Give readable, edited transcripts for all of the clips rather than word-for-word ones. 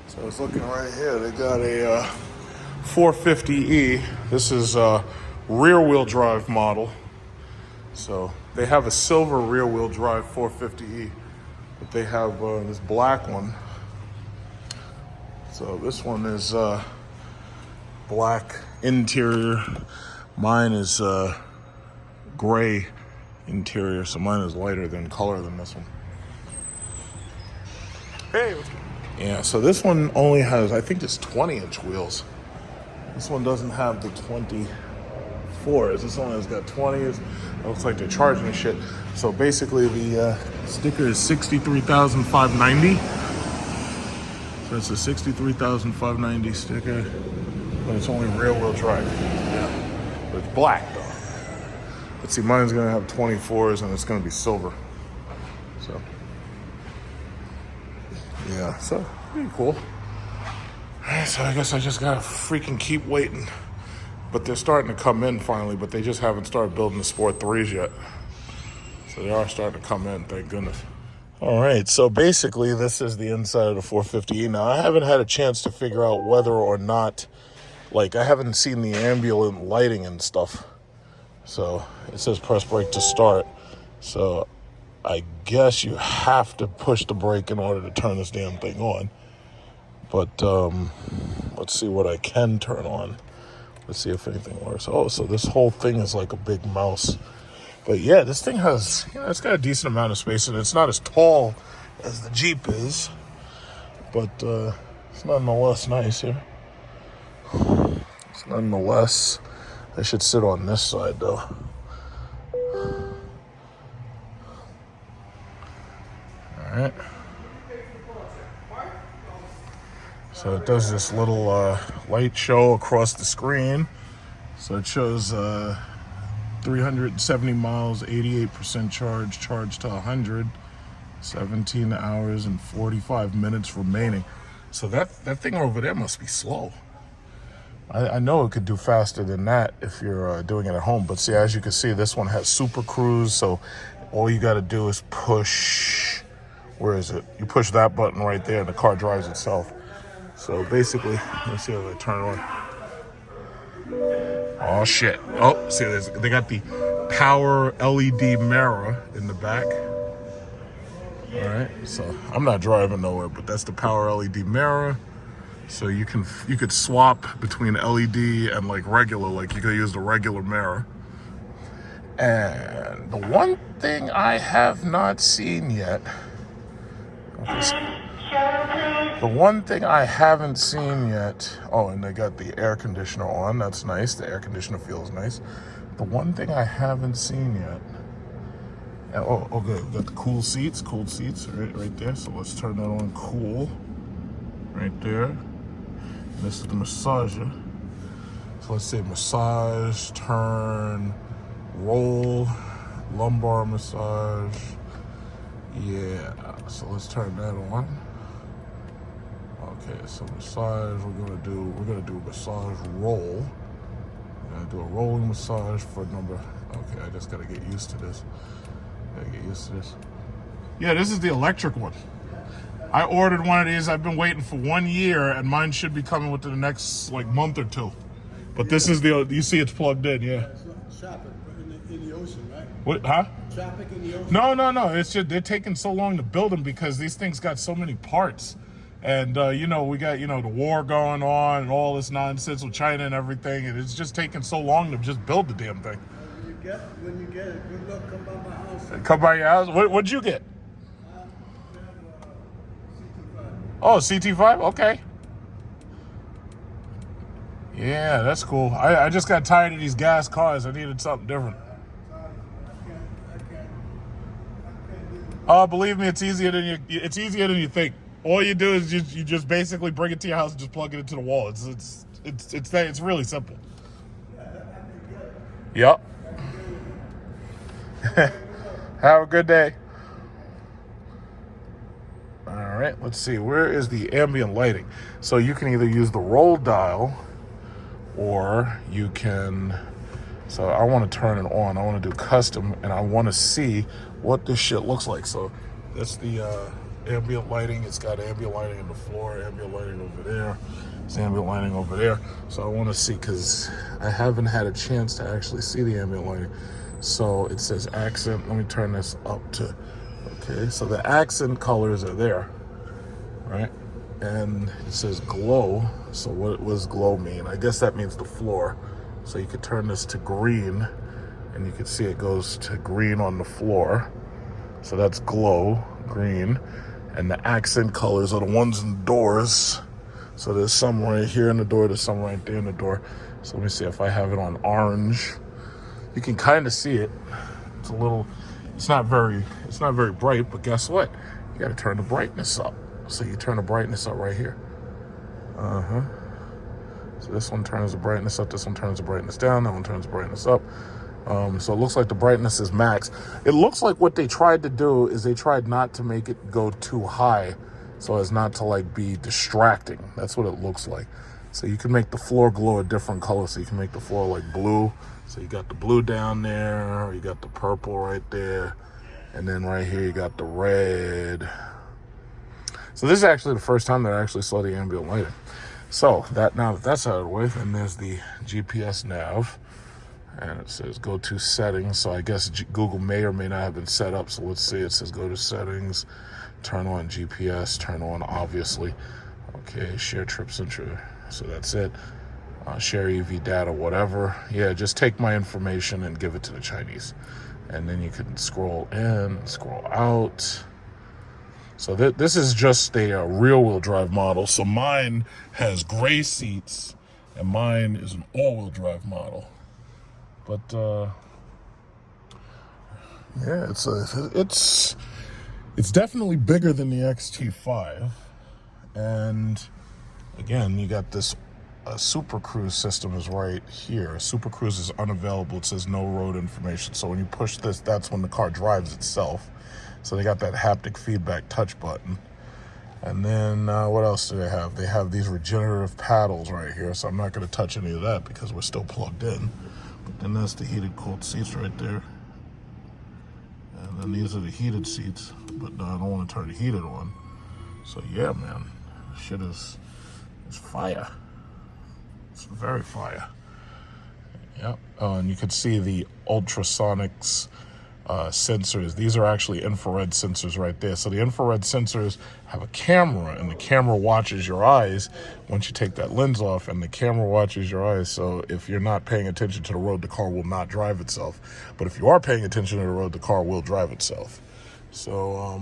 So I was looking right here. They got a 450e. This is a rear-wheel drive model. So they have a silver rear-wheel drive 450e, but they have this black one. So this one is black interior. Mine is gray interior, so mine is lighter than color than this one. Hey, what's good? Yeah, so this one only has, I think it's 20-inch wheels. This one doesn't have the 24s. This one has got 20s. It looks like they're charging the shit. So basically the sticker is $63,590. So it's a $63,590 sticker, but it's only rear-wheel drive. Yeah, but it's black though. Let's see, mine's gonna have 24s and it's gonna be silver. So. Yeah, so pretty cool. So I guess I just gotta freaking keep waiting. But they're starting to come in finally, but they just haven't started building the Sport 3s yet. So they are starting to come in, thank goodness. All right, so basically this is the inside of the 450e. Now I haven't had a chance to figure out whether or not, like I haven't seen the ambient lighting and stuff. So it says press brake to start. So I guess you have to push the brake in order to turn this damn thing on. But let's see what I can turn on. Let's see if anything works. Oh, so this whole thing is like a big mouse. But yeah, this thing has, it's got a decent amount of space, and it's not as tall as the Jeep is. But it's nonetheless nice here. It's nonetheless, I should sit on this side though. Alright. So it does this little light show across the screen. So it shows 370 miles, 88% charged to 100, 17 hours and 45 minutes remaining. So that thing over there must be slow. I know it could do faster than that if you're doing it at home. But see, as you can see, this one has Super Cruise. So all you got to do is push. Where is it? You push that button right there and the car drives itself. So basically, let's see how I turn it on. Oh shit. Oh, see, they got the power LED mirror in the back. All right, so I'm not driving nowhere, but that's the power LED mirror. So you could swap between LED and like regular, like you could use the regular mirror. And the one thing I have not seen yet, the one thing I haven't seen yet, oh, and they got the air conditioner on. That's nice. The air conditioner feels nice. The one thing I haven't seen yet, oh, good. Got the cool seats right there. So let's turn that on cool, right there. And this is the massager. So let's say massage, turn, roll, lumbar massage. Yeah, so let's turn that on. Okay, so massage, we're gonna do massage roll. We're gonna do a rolling massage for number. Okay, I just gotta get used to this. Yeah, this is the electric one. I ordered one of these. I've been waiting for 1 year, and mine should be coming within the next like month or two. But this is you see it's plugged in, yeah. Traffic in the ocean, right? What, huh? Traffic in the ocean? No. It's just they're taking so long to build them because these things got so many parts. And, we got, the war going on and all this nonsense with China and everything. And it's just taking so long to just build the damn thing. When you get it, good luck, come by my house. Come by your house? What'd you get? CT5. Oh, CT5? Okay. Yeah, that's cool. I just got tired of these gas cars. I needed something different. Oh, believe me, it's easier than you think. All you do is you just basically bring it to your house and just plug it into the wall. It's really simple. Yep. Have a good day. All right, let's see. Where is the ambient lighting? So you can either use the roll dial, or you can. So I want to turn it on. I want to do custom, and I want to see what this shit looks like. So that's the ambient lighting. It's got ambient lighting on the floor, ambient lighting over there. There's ambient lighting over there. So I want to see, because I haven't had a chance to actually see the ambient lighting. So it says accent. Let me turn this up to, okay, so the accent colors are there, right? And it says glow. So what does glow mean? I guess that means the floor. So you could turn this to green, and you can see it goes to green on the floor. So that's glow, green. And the accent colors are the ones in the doors. So there's some right here in the door, there's some right there in the door. So let me see if I have it on orange. You can kind of see it. It's a little, it's not very bright, but guess what? You gotta turn the brightness up. So you turn the brightness up right here. So this one turns the brightness up, this one turns the brightness down, that one turns the brightness up. So it looks like the brightness is max. It looks like what they tried to do is they tried not to make it go too high so as not to like be distracting. That's what it looks like. So you can make the floor glow a different color. So you can make the floor like blue. So you got the blue down there, you got the purple right there, and then right here you got the red. So this is actually the first time that I actually saw the ambient lighting. So now that that's out of the way, then there's the GPS nav. And it says go to settings. So I guess Google may or may not have been set up. So let's see. It says go to settings, turn on GPS, turn on obviously. Okay, share trips intro. So that's it. Share EV data, whatever. Yeah, just take my information and give it to the Chinese. And then you can scroll in, scroll out. So this is just a rear-wheel drive model. So mine has gray seats, and mine is an all-wheel drive model. But yeah, it's definitely bigger than the XT5, and again, you got this Super Cruise system is right here. Super Cruise is unavailable. It says no road information. So when you push this, that's when the car drives itself. So they got that haptic feedback touch button. And then what else do they have? They have these regenerative paddles right here. So I'm not going to touch any of that because we're still plugged in. And that's the heated cooled seats right there. And then these are the heated seats, but I don't want to turn the heated on. So yeah, man, shit is fire. It's very fire. Yep. And you can see the ultrasonics sensors. These are actually infrared sensors right there. So the infrared sensors have a camera, and the camera watches your eyes once you take that lens off, and the camera watches your eyes. So if you're not paying attention to the road, the car will not drive itself. But if you are paying attention to the road, the car will drive itself. So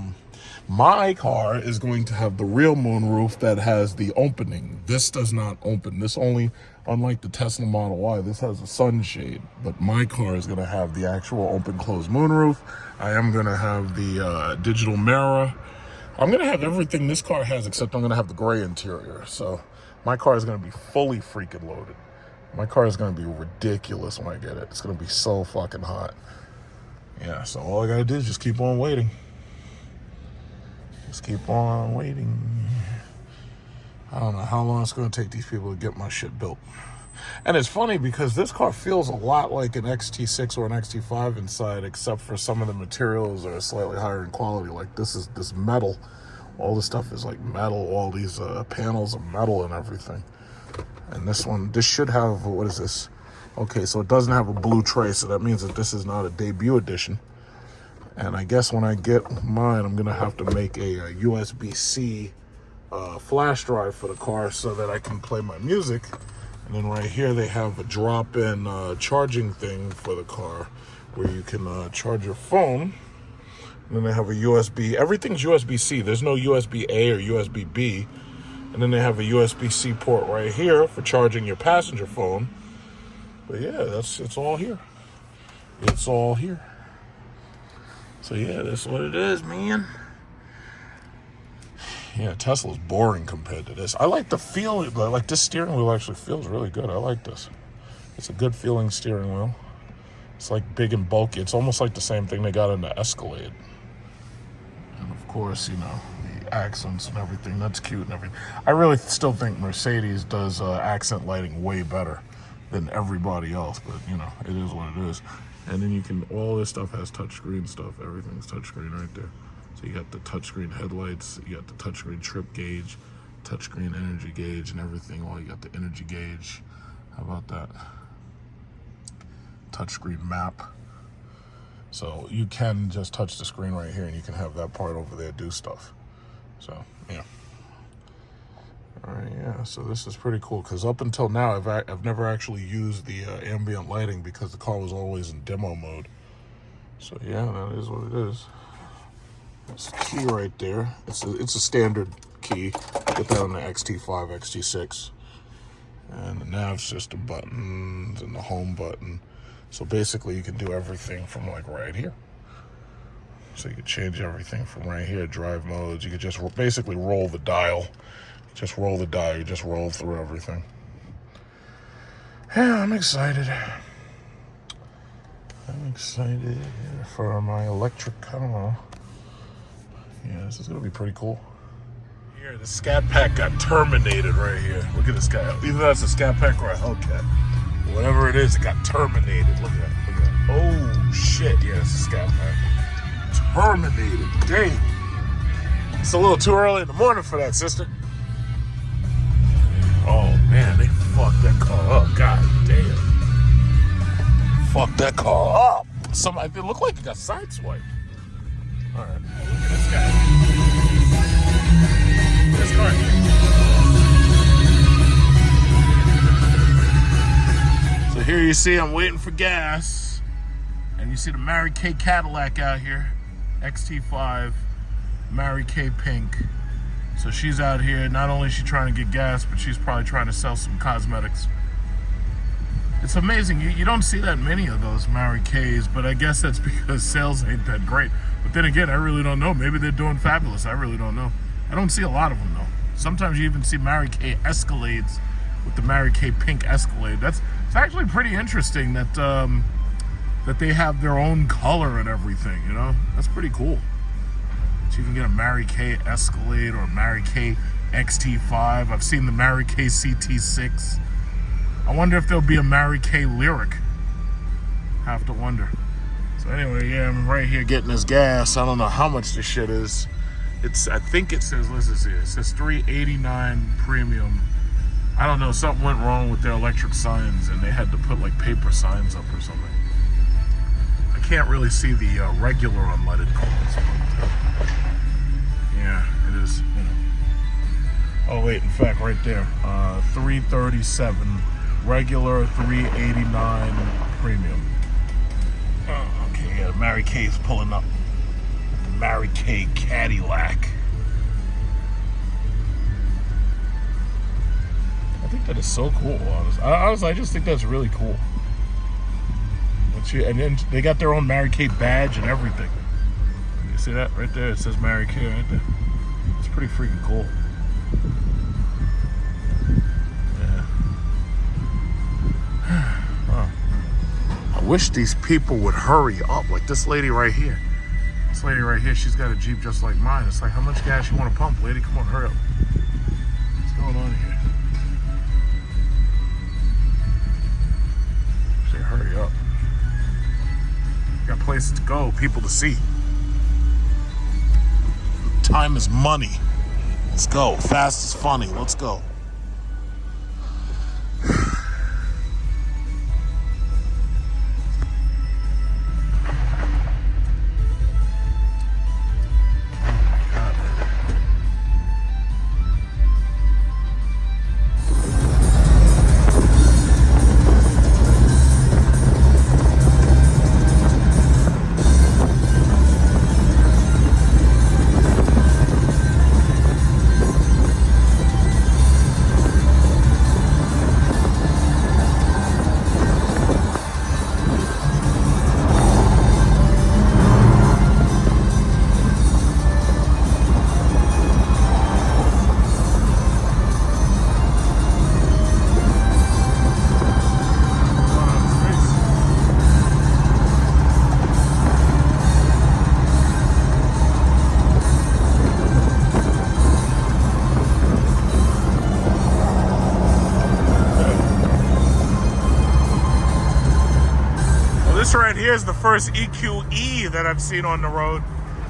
my car is going to have the real moonroof that has the opening. This does not open. This only, unlike the Tesla Model Y, this has a sunshade. But my car is going to have the actual open-closed moonroof. I am going to have the digital mirror. I'm going to have everything this car has, except I'm going to have the gray interior. So my car is going to be fully freaking loaded. My car is going to be ridiculous when I get it. It's going to be so fucking hot. Yeah, so all I got to do is just keep on waiting. Just keep on waiting. I don't know how long it's going to take these people to get my shit built. And it's funny because this car feels a lot like an XT6 or an XT5 inside, except for some of the materials are slightly higher in quality. Like this metal. All this stuff is like metal. All these panels are metal and everything. And this should have, what is this? Okay, so it doesn't have a blue tray, so that means that this is not a debut edition. And I guess when I get mine, I'm going to have to make a USB-C flash drive for the car so that I can play my music. And then right here, they have a drop-in charging thing for the car where you can charge your phone. And then they have a USB. Everything's USB-C. There's no USB-A or USB-B. And then they have a USB-C port right here for charging your passenger phone. But yeah, it's all here. It's all here. So yeah, that's what it is, man. Yeah, Tesla's boring compared to this. I like the feel, like this steering wheel actually feels really good. I like this. It's a good feeling steering wheel. It's like big and bulky. It's almost like the same thing they got in the Escalade. And of course, you know, the accents and everything. That's cute and everything. I really still think Mercedes does accent lighting way better than everybody else, but you know, it is what it is. And then you can, all this stuff has touchscreen stuff. Everything's touchscreen right there. So you got the touchscreen headlights, you got the touchscreen trip gauge, touchscreen energy gauge and everything. Well, you got the energy gauge. How about that? Touchscreen map. So you can just touch the screen right here and you can have that part over there do stuff. So, yeah. All right, yeah, so this is pretty cool because up until now, I've never actually used the ambient lighting because the car was always in demo mode. So, yeah, that is what it is. That's the key right there. It's a standard key. Get that on the XT5, XT6. And the nav system buttons and the home button. So basically you can do everything from like right here. So you can change everything from right here, drive modes. You could just basically roll the dial. Just roll the dial, you just roll through everything. Yeah, I'm excited. I'm excited for my electric car. Yeah, this is gonna be pretty cool. Here, the Scat Pack got terminated right here. Look at this guy. Either that's a Scat Pack or a Hellcat. Whatever it is, it got terminated. Look at that. Look at that. Oh shit! Yeah, it's a Scat Pack. Terminated. Dang. It's a little too early in the morning for that, sister. Oh man, they fucked that car up. God damn. Fucked that car up. It looked like it got sideswiped. Alright. Look at this guy. This car. So here you see I'm waiting for gas. And you see the Mary Kay Cadillac out here. XT5. Mary Kay Pink. So she's out here, not only is she trying to get gas, but she's probably trying to sell some cosmetics. It's amazing, you don't see that many of those Mary Kays, but I guess that's because sales ain't that great. But then again, I really don't know. Maybe they're doing fabulous, I really don't know. I don't see a lot of them though. Sometimes you even see Mary Kay Escalades with the Mary Kay Pink Escalade. It's actually pretty interesting that that they have their own color and everything, you know? That's pretty cool. So you can get a Mary Kay Escalade or a Mary Kay XT5. I've seen the Mary Kay CT6. I wonder if there'll be a Mary Kay Lyriq. Have to wonder. So anyway, yeah, I'm right here getting this gas. I don't know how much this shit is. I think it says, let's see, it says $3.89 premium. I don't know, something went wrong with their electric signs and they had to put like paper signs up or something. I can't really see the regular unleaded cars, but yeah, it is, you know. Oh wait, in fact, right there, $337 regular, $389 premium. Oh, okay, yeah, Mary Kay's pulling up. The Mary Kay Cadillac. I think that is so cool, honestly. I just think that's really cool. And then they got their own Mary Kay badge and everything. You see that right there? It says Mary Kay right there. It's pretty freaking cool. Yeah. Wow. I wish these people would hurry up. Like this lady right here. This lady right here, she's got a Jeep just like mine. It's like, how much gas you want to pump, lady? Come on, hurry up. What's going on here? Say, hurry up. Got places to go, people to see. Time is money. Let's go. Fast is funny. Let's go. This right here is the first EQE that I've seen on the road.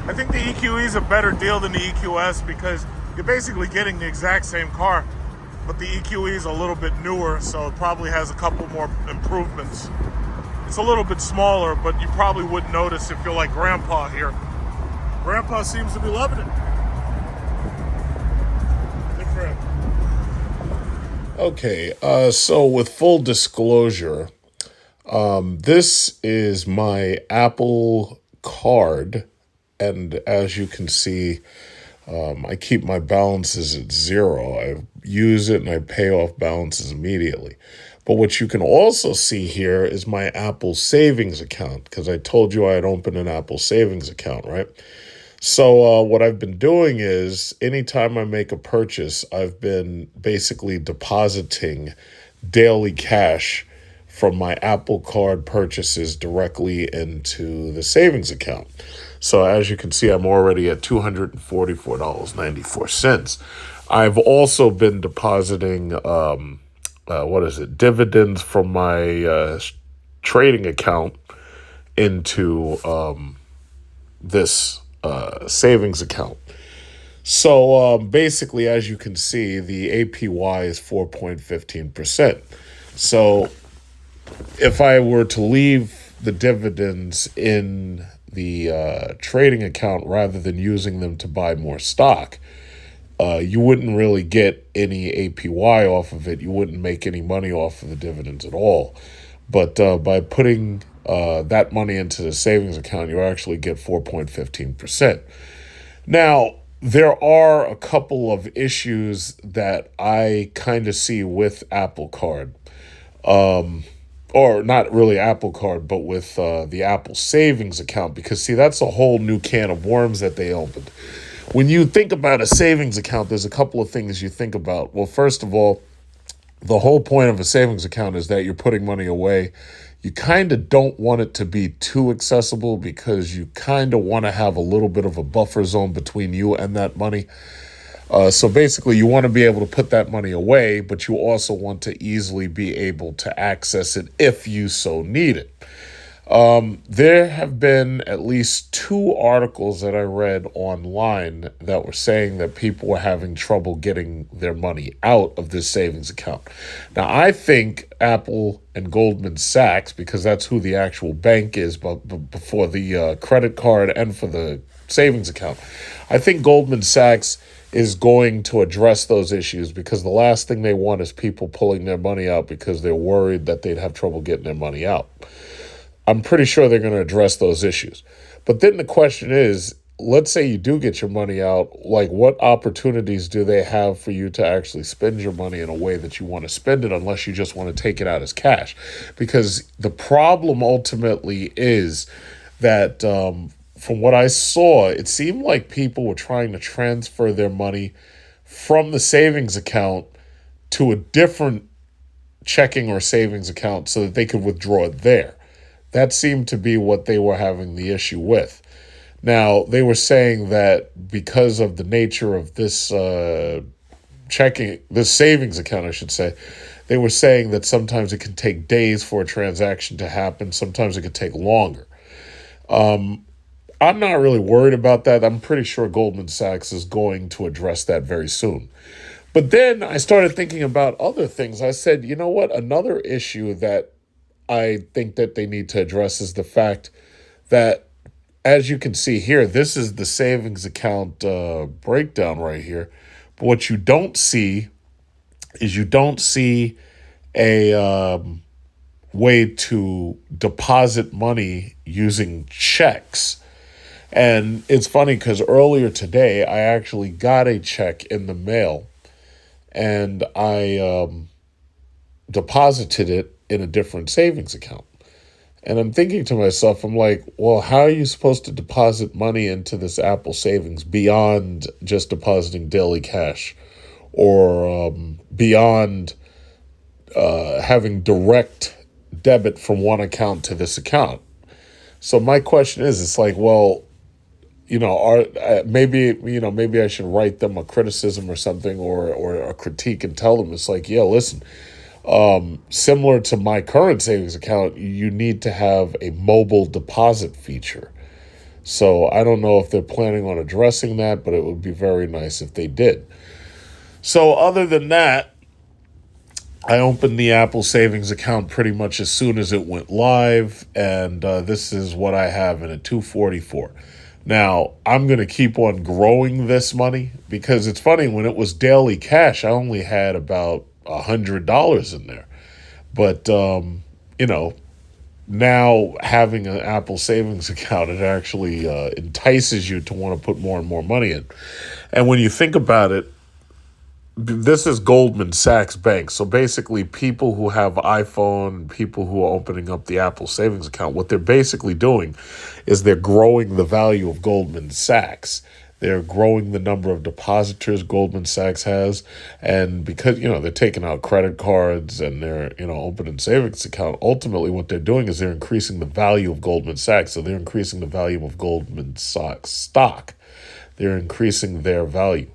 I think the EQE is a better deal than the EQS because you're basically getting the exact same car, but the EQE is a little bit newer, so it probably has a couple more improvements. It's a little bit smaller, but you probably wouldn't notice if you're like Grandpa here. Grandpa seems to be loving it. Good for him. Okay, so with full disclosure, this is my Apple Card, and as you can see, I keep my balances at zero. I use it and I pay off balances immediately. But what you can also see here is my Apple savings account, because I told you I had opened an Apple savings account, right? So what I've been doing is anytime I make a purchase, I've been basically depositing daily cash from my Apple Card purchases directly into the savings account. So as you can see, I'm already at $244.94. I've also been depositing, dividends from my trading account into this savings account. So basically, as you can see, the APY is 4.15%. So if I were to leave the dividends in the trading account rather than using them to buy more stock, you wouldn't really get any APY off of it. You wouldn't make any money off of the dividends at all. But by putting that money into the savings account, you actually get 4.15%. Now, there are a couple of issues that I kind of see with Apple Card. Or not really Apple Card, but with the Apple savings account, because see, that's a whole new can of worms that they opened. When you think about a savings account, there's a couple of things you think about. Well, first of all, the whole point of a savings account is that you're putting money away. You kind of don't want it to be too accessible because you kind of want to have a little bit of a buffer zone between you and that money. So basically, you want to be able to put that money away, but you also want to easily be able to access it if you so need it. There have been at least 2 articles that I read online that were saying that people were having trouble getting their money out of this savings account. Now, I think Apple and Goldman Sachs, because that's who the actual bank is, but for the credit card and for the savings account, I think Goldman Sachs is going to address those issues, because the last thing they want is people pulling their money out because they're worried that they'd have trouble getting their money out. I'm pretty sure they're going to address those issues. But then the question is, let's say you do get your money out, like what opportunities do they have for you to actually spend your money in a way that you want to spend it, unless you just want to take it out as cash? Because the problem ultimately is that from what I saw, it seemed like people were trying to transfer their money from the savings account to a different checking or savings account so that they could withdraw it there. That seemed to be what they were having the issue with. Now, they were saying that because of the nature of this this savings account, I should say, they were saying that sometimes it can take days for a transaction to happen. Sometimes it could take longer. I'm not really worried about that. I'm pretty sure Goldman Sachs is going to address that very soon. But then I started thinking about other things. I said, you know what? Another issue that I think that they need to address is the fact that, as you can see here, this is the savings account breakdown right here. But what you don't see is you don't see a way to deposit money using checks. And it's funny because earlier today, I actually got a check in the mail and I deposited it in a different savings account. And I'm thinking to myself, I'm like, well, how are you supposed to deposit money into this Apple savings beyond just depositing daily cash, or beyond having direct debit from one account to this account? So my question is, it's like, well, maybe I should write them a criticism or something, or a critique, and tell them, it's like, yeah, listen, similar to my current savings account, you need to have a mobile deposit feature. So I don't know if they're planning on addressing that, but it would be very nice if they did. So other than that, I opened the Apple savings account pretty much as soon as it went live, and this is what I have in it, 244. Now, I'm going to keep on growing this money because it's funny, when it was daily cash, I only had about $100 in there. But, you know, now having an Apple savings account, it actually entices you to want to put more and more money in. And when you think about it, this is Goldman Sachs Bank. So basically, people who have iPhone, people who are opening up the Apple savings account, what they're basically doing is they're growing the value of Goldman Sachs. They're growing the number of depositors Goldman Sachs has. And because, they're taking out credit cards and they're, opening savings account, ultimately what they're doing is they're increasing the value of Goldman Sachs. So they're increasing the value of Goldman Sachs stock. They're increasing their value.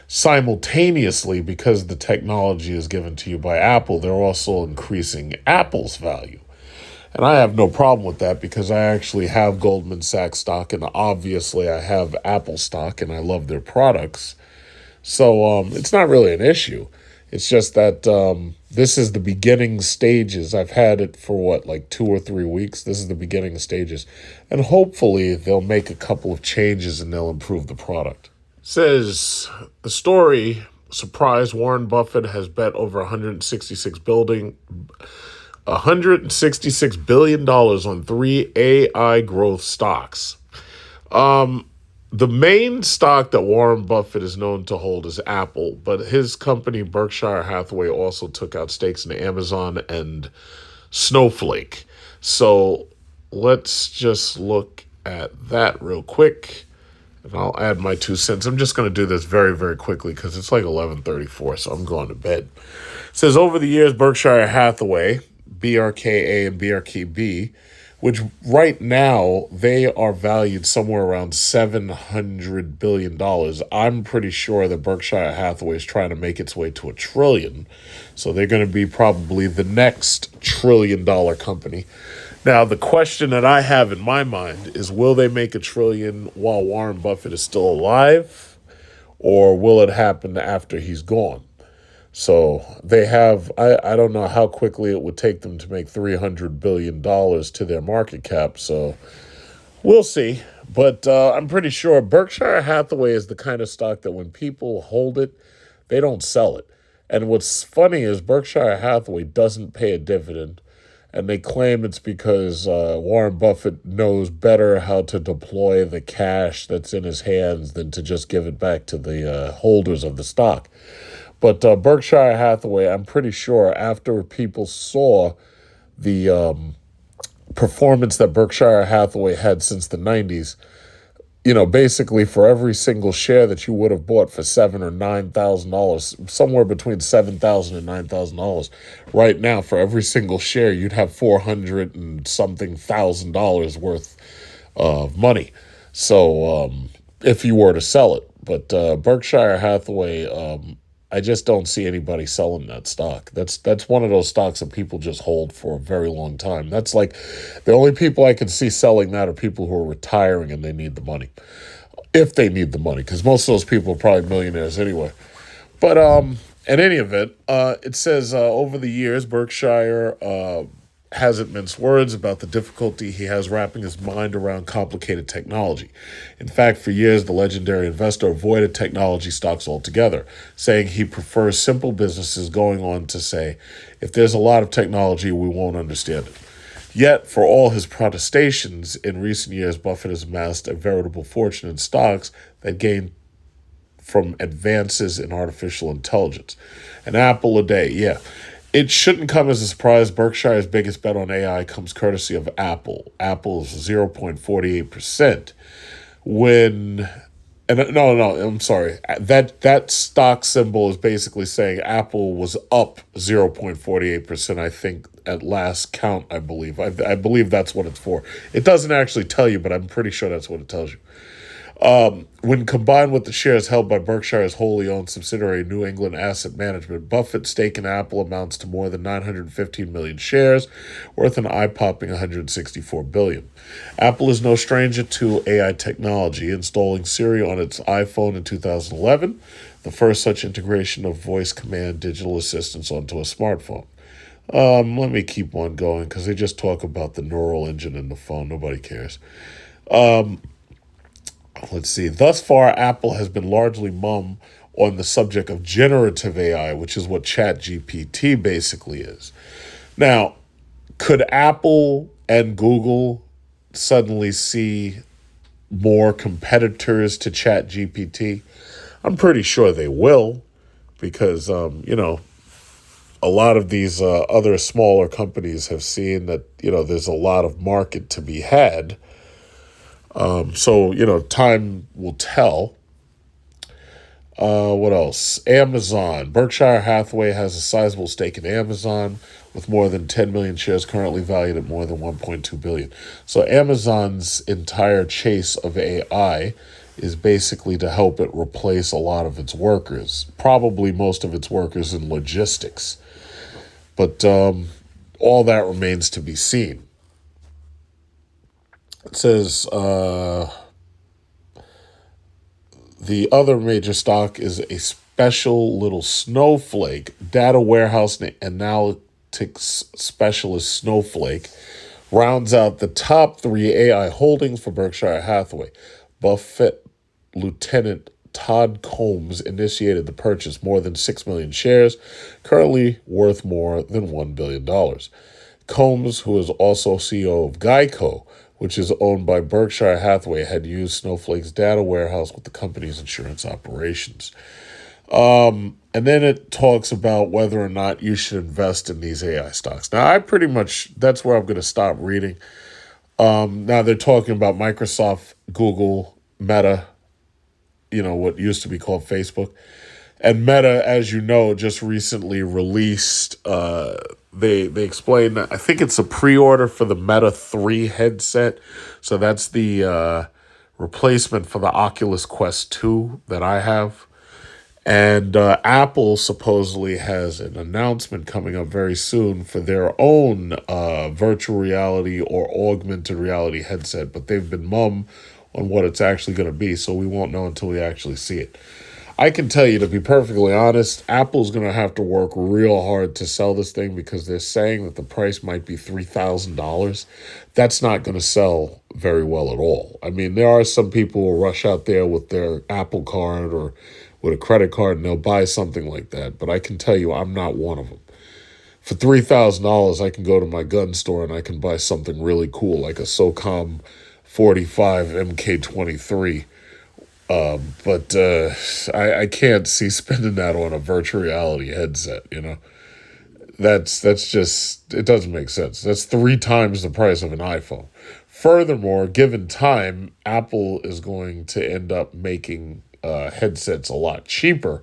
Simultaneously, because the technology is given to you by Apple, they're also increasing Apple's value. And I have no problem with that because I actually have Goldman Sachs stock, and obviously I have Apple stock, and I love their products. So it's not really an issue. It's just that this is the beginning stages. I've had it for like 2 or 3 weeks. This is the beginning stages. And hopefully they'll make a couple of changes and they'll improve the product. Says the story, surprise, Warren Buffett has bet over $166 billion on 3 AI growth stocks. The main stock that Warren Buffett is known to hold is Apple, but his company Berkshire Hathaway also took out stakes in Amazon and Snowflake. So let's just look at that real quick. And I'll add my 2 cents. I'm just going to do this very, very quickly because it's like 11:34, so I'm going to bed. It says, over the years, Berkshire Hathaway, BRKA and BRKB, which right now they are valued somewhere around $700 billion. I'm pretty sure that Berkshire Hathaway is trying to make its way to $1 trillion. So they're going to be probably the next $1 trillion company. Now, the question that I have in my mind is, will they make $1 trillion while Warren Buffett is still alive, or will it happen after he's gone? So they have, I don't know how quickly it would take them to make $300 billion to their market cap. So we'll see. But I'm pretty sure Berkshire Hathaway is the kind of stock that when people hold it, they don't sell it. And what's funny is Berkshire Hathaway doesn't pay a dividend. And they claim it's because Warren Buffett knows better how to deploy the cash that's in his hands than to just give it back to the holders of the stock. But Berkshire Hathaway, I'm pretty sure after people saw the performance that Berkshire Hathaway had since the 90s, basically for every single share that you would have bought for $7,000 or $9,000, somewhere between $7,000 and $9,000, right now for every single share you'd have $400 and something thousand worth of money. So if you were to sell it, but Berkshire Hathaway, I just don't see anybody selling that stock. That's one of those stocks that people just hold for a very long time. That's like the only people I can see selling that are people who are retiring and they need the money. If they need the money, because most of those people are probably millionaires anyway. But in any event, it says over the years, Berkshire hasn't minced words about the difficulty he has wrapping his mind around complicated technology. In fact, for years, the legendary investor avoided technology stocks altogether, saying he prefers simple businesses, going on to say, if there's a lot of technology, we won't understand it. Yet, for all his protestations, in recent years, Buffett has amassed a veritable fortune in stocks that gain from advances in artificial intelligence. An apple a day, yeah. It shouldn't come as a surprise. Berkshire's biggest bet on AI comes courtesy of Apple. Apple's 0.48%. I'm sorry. That stock symbol is basically saying Apple was up 0.48%, I think, at last count, I believe. I believe that's what it's for. It doesn't actually tell you, but I'm pretty sure that's what it tells you. When combined with the shares held by Berkshire's wholly owned subsidiary New England Asset Management, Buffett's stake in Apple amounts to more than 915 million shares, worth an eye-popping 164 billion. Apple is no stranger to AI technology, installing Siri on its iPhone in 2011, the first such integration of voice command digital assistants onto a smartphone. Let me keep one going because they just talk about the neural engine in the phone. Nobody cares. Let's see. Thus far, Apple has been largely mum on the subject of generative AI, which is what ChatGPT basically is. Now, could Apple and Google suddenly see more competitors to ChatGPT? I'm pretty sure they will because, a lot of these other smaller companies have seen that, there's a lot of market to be had. So, time will tell. What else? Amazon. Berkshire Hathaway has a sizable stake in Amazon with more than 10 million shares currently valued at more than 1.2 billion. So Amazon's entire chase of AI is basically to help it replace a lot of its workers, probably most of its workers in logistics. But all that remains to be seen. It says the other major stock is a special little snowflake, data warehouse and analytics specialist Snowflake, rounds out the top three AI holdings for Berkshire Hathaway. Buffett Lieutenant Todd Combs initiated the purchase more than 6 million shares, currently worth more than $1 billion. Combs, who is also CEO of Geico, which is owned by Berkshire Hathaway, had used Snowflake's data warehouse with the company's insurance operations. And then it talks about whether or not you should invest in these AI stocks. Now, that's where I'm going to stop reading. Now, they're talking about Microsoft, Google, Meta, what used to be called Facebook. And Meta, as you know, just recently released, they explained, I think it's a pre-order for the Meta 3 headset. So that's the replacement for the Oculus Quest 2 that I have. And Apple supposedly has an announcement coming up very soon for their own virtual reality or augmented reality headset. But they've been mum on what it's actually going to be, so we won't know until we actually see it. I can tell you, to be perfectly honest, Apple's going to have to work real hard to sell this thing because they're saying that the price might be $3,000. That's not going to sell very well at all. I mean, there are some people who rush out there with their Apple card or with a credit card and they'll buy something like that. But I can tell you, I'm not one of them. For $3,000, I can go to my gun store and I can buy something really cool, like a SOCOM 45 MK23. But I can't see spending that on a virtual reality headset, That's just, it doesn't make sense. That's 3 times the price of an iPhone. Furthermore, given time, Apple is going to end up making headsets a lot cheaper.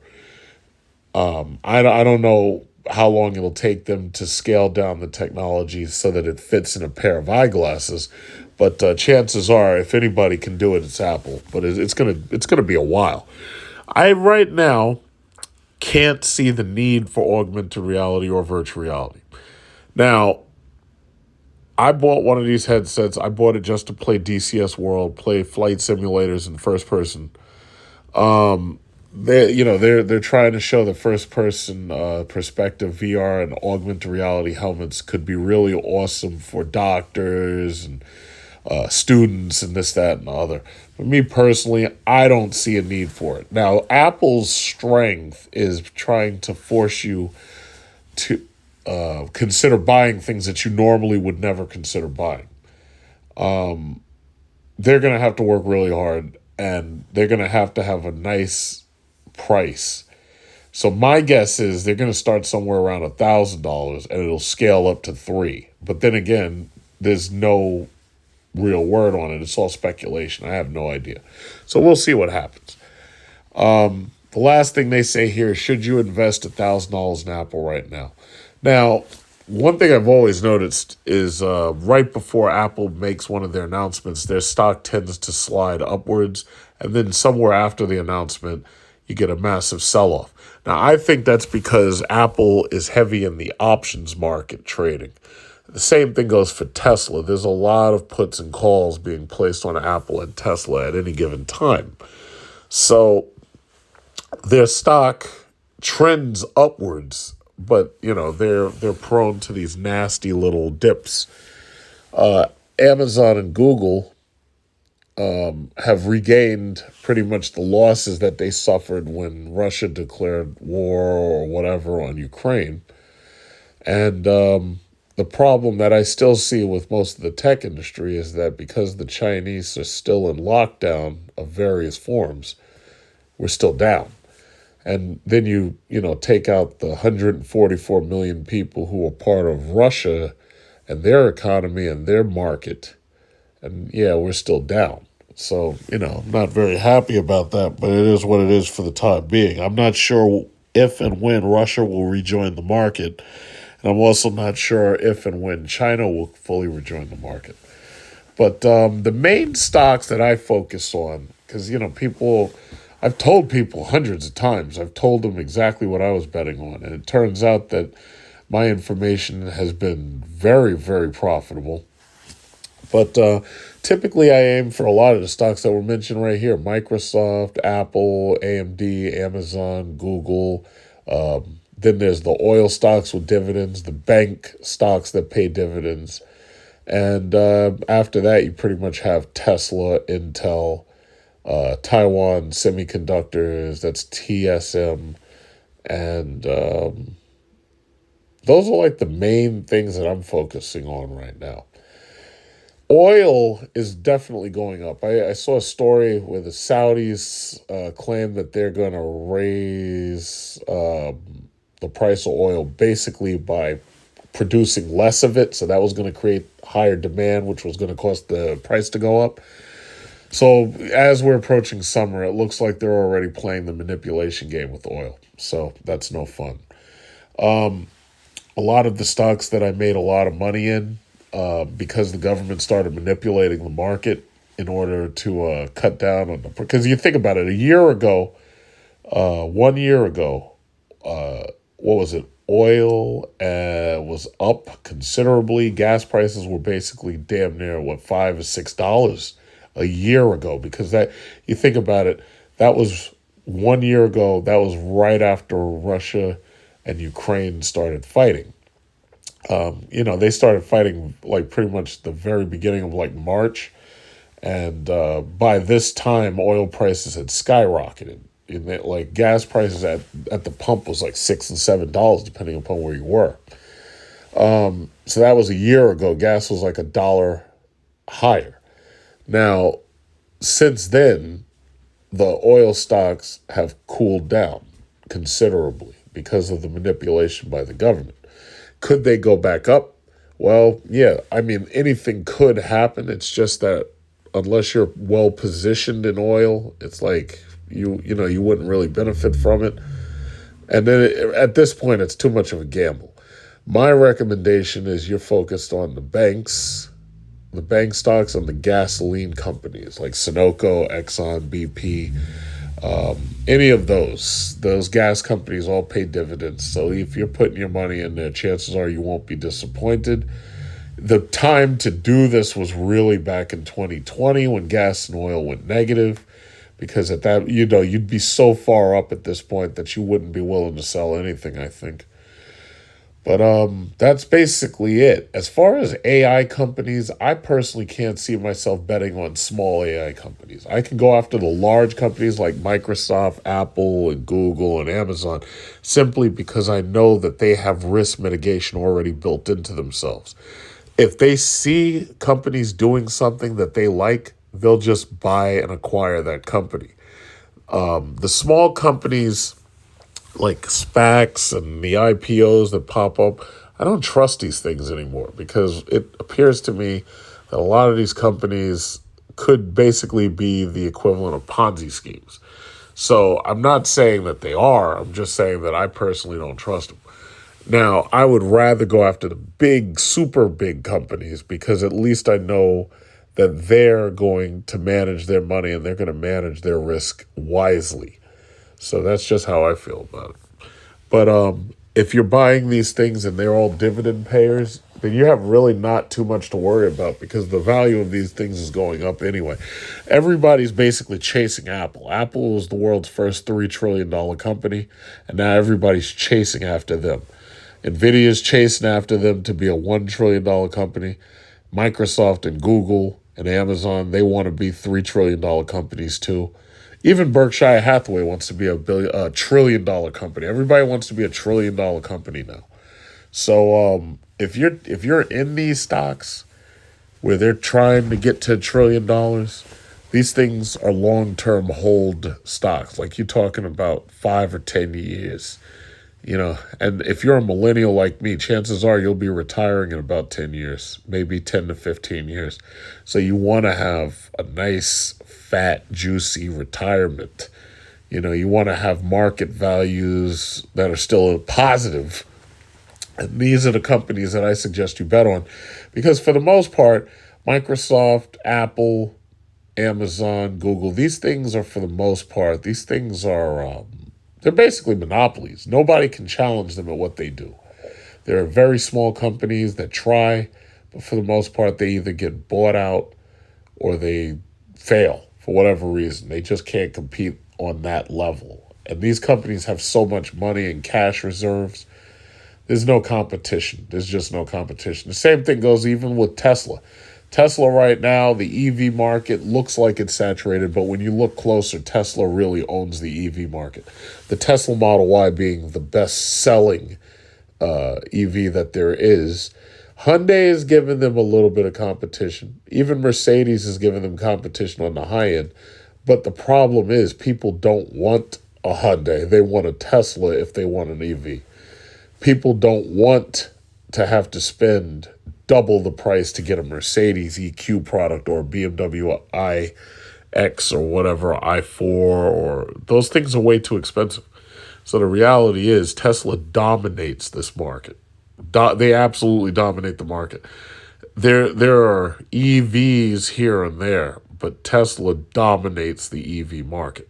I don't know how long it'll take them to scale down the technology so that it fits in a pair of eyeglasses. But chances are, if anybody can do it, it's Apple. But it's gonna be a while. I right now can't see the need for augmented reality or virtual reality. Now, I bought one of these headsets. I bought it just to play DCS World, play flight simulators in first person. They're trying to show the first person perspective VR and augmented reality helmets could be really awesome for doctors and students and this, that, and the other. For me personally, I don't see a need for it. Now, Apple's strength is trying to force you to consider buying things that you normally would never consider buying. They're going to have to work really hard, and they're going to have a nice price. So my guess is they're going to start somewhere around $1,000, and it'll scale up to $3,000. But then again, there's no real word on it. It's all speculation. I have no idea. So we'll see what happens. The last thing they say here, should you invest $1,000 in Apple right now? Now, one thing I've always noticed is right before Apple makes one of their announcements, their stock tends to slide upwards. And then somewhere after the announcement, you get a massive sell-off. Now, I think that's because Apple is heavy in the options market trading. The same thing goes for Tesla. There's a lot of puts and calls being placed on Apple and Tesla at any given time. So their stock trends upwards, but they're prone to these nasty little dips. Amazon and Google have regained pretty much the losses that they suffered when Russia declared war or whatever on Ukraine. And the problem that I still see with most of the tech industry is that because the Chinese are still in lockdown of various forms, we're still down. And then you take out the 144 million people who are part of Russia and their economy and their market, and yeah, we're still down. So, I'm not very happy about that, but it is what it is for the time being. I'm not sure if and when Russia will rejoin the market, and I'm also not sure if and when China will fully rejoin the market. But the main stocks that I focus on, because, I've told people hundreds of times, I've told them exactly what I was betting on. And it turns out that my information has been very, very profitable. But typically I aim for a lot of the stocks that were mentioned right here: Microsoft, Apple, AMD, Amazon, Google. Then there's the oil stocks with dividends, the bank stocks that pay dividends. And after that, you pretty much have Tesla, Intel, Taiwan Semiconductors, that's TSM. And those are like the main things that I'm focusing on right now. Oil is definitely going up. I saw a story where the Saudis claim that they're going to raise the price of oil basically by producing less of it. So that was going to create higher demand, which was going to cause the price to go up. So as we're approaching summer, it looks like they're already playing the manipulation game with oil. So that's no fun. A lot of the stocks that I made a lot of money in, because the government started manipulating the market in order to cut down on the... Because you think about it, 1 year ago, what was it? Oil was up considerably. Gas prices were basically damn near, $5 or $6 a year ago. Because that, you think about it, that was 1 year ago. That was right after Russia and Ukraine started fighting. They started fighting like pretty much the very beginning of like March. And by this time, oil prices had skyrocketed. Like gas prices at the pump was like $6 and $7, depending upon where you were. So that was 1 year ago. Gas was like $1 higher. Now, since then, the oil stocks have cooled down considerably because of the manipulation by the government. Could they go back up? Well, yeah. I mean, anything could happen. It's just that unless you're well positioned in oil, it's like you wouldn't really benefit from it. And then at this point, it's too much of a gamble. My recommendation is you're focused on the banks, the bank stocks, and the gasoline companies like Sunoco, Exxon, BP. Any of those gas companies all pay dividends. So if you're putting your money in there, chances are you won't be disappointed. The time to do this was really back in 2020 when gas and oil went negative, because at that, you'd be so far up at this point that you wouldn't be willing to sell anything, I think. But that's basically it. As far as AI companies, I personally can't see myself betting on small AI companies. I can go after the large companies like Microsoft, Apple, and Google, and Amazon, simply because I know that they have risk mitigation already built into themselves. If they see companies doing something that they like, they'll just buy and acquire that company. The small companies like SPACs and the IPOs that pop up, I don't trust these things anymore, because it appears to me that a lot of these companies could basically be the equivalent of Ponzi schemes. So I'm not saying that they are. I'm just saying that I personally don't trust them. Now, I would rather go after the big, super big companies because at least I know that they're going to manage their money and they're going to manage their risk wisely. So that's just how I feel about it. But if you're buying these things and they're all dividend payers, then you have really not too much to worry about because the value of these things is going up anyway. Everybody's basically chasing Apple. Apple was the world's first $3 trillion company, and now everybody's chasing after them. NVIDIA's chasing after them to be a $1 trillion company. Microsoft and Google and Amazon, they want to be $3 trillion companies too. Even Berkshire Hathaway wants to be a $1 trillion company. Everybody wants to be a $1 trillion company now. So if you're in these stocks where they're trying to get to $1 trillion, these things are long-term hold stocks. Like you're talking about 5 or 10 years. And if you're a millennial like me, chances are you'll be retiring in about 10 years, maybe 10 to 15 years. So you want to have a nice, fat, juicy retirement. You want to have market values that are still positive. And these are the companies that I suggest you bet on because for the most part, Microsoft, Apple, Amazon, Google, these things are for the most part, these things are... they're basically monopolies. Nobody can challenge them at what they do. They're very small companies that try, but for the most part, they either get bought out or they fail for whatever reason. They just can't compete on that level. And these companies have so much money and cash reserves. There's no competition. There's just no competition. The same thing goes even with Tesla. Tesla right now, the EV market looks like it's saturated, but when you look closer, Tesla really owns the EV market. The Tesla Model Y being the best-selling EV that there is. Hyundai is giving them a little bit of competition. Even Mercedes is giving them competition on the high end. But the problem is people don't want a Hyundai. They want a Tesla if they want an EV. People don't want to have to spend double the price to get a Mercedes EQ product or a BMW iX or whatever, i4, or those things are way too expensive. So the reality is Tesla dominates this market. They absolutely dominate the market. There are EVs here and there, but Tesla dominates the EV market.